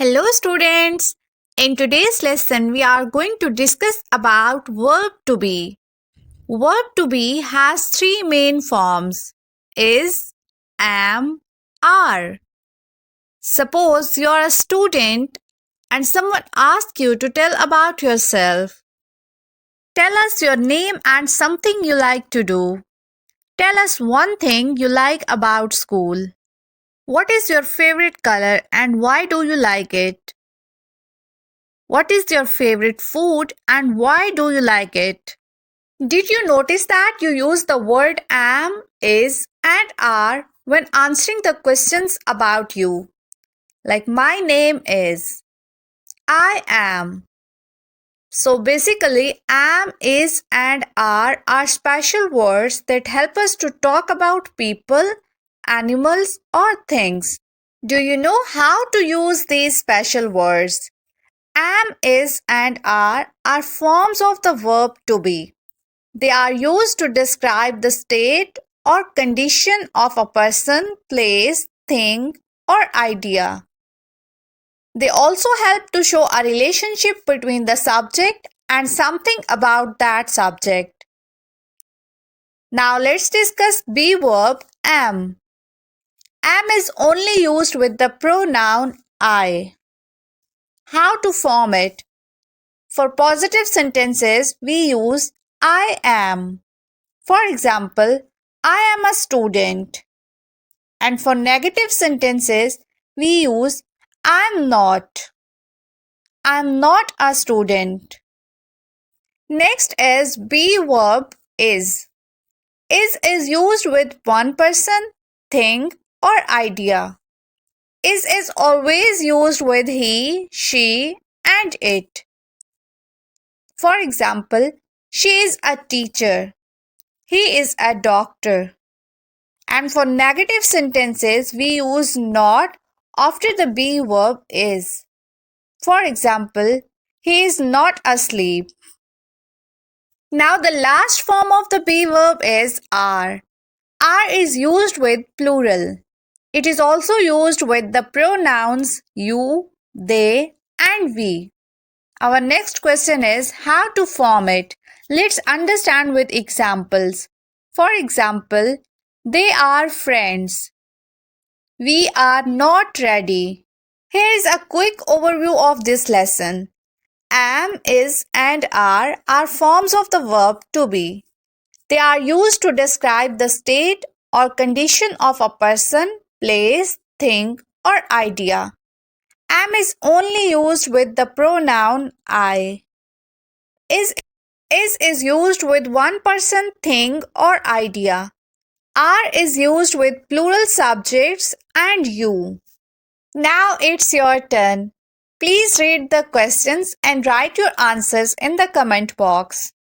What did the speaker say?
Hello students! In today's lesson we are going to discuss about verb to be. Verb to be has three main forms: is, am, are. Suppose you are a student and someone asks you to tell about yourself. Tell us your name and something you like to do. Tell us one thing you like about school. What is your favorite color and why do you like it? What is your favorite food and why do you like it? Did you notice that you use the word am, is, and are when answering the questions about you? Like my name is, I am. So basically, am, is, and are special words that help us to talk about people, animals, or things. Do you know how to use these special words? Am, is, and are forms of the verb to be. They are used to describe the state or condition of a person, place, thing, or idea. They also help to show a relationship between the subject and something about that subject. Now let's discuss be verb am. Am is only used with the pronoun I. How to form it? For positive sentences, we use I am. For example, I am a student. And for negative sentences, we use I'm not. I'm not a student. Next is be verb is. Is used with one person, thing, or idea. Is always used with he, she, and it. For example, she is a teacher. He is a doctor. And for negative sentences, we use not after the be verb is. For example, he is not asleep. Now the last form of the be verb is are. Are is used with plural. It is also used with the pronouns you, they, and we. Our next question is how to form it. Let's understand with examples. For example, they are friends. We are not ready. Here is a quick overview of this lesson. Am, is, and are forms of the verb to be. They are used to describe the state or condition of a person, place, thing, or idea. Am is only used with the pronoun I. Is used with one person, thing, or idea. Are is used with plural subjects and you. Now it's your turn. Please read the questions and write your answers in the comment box.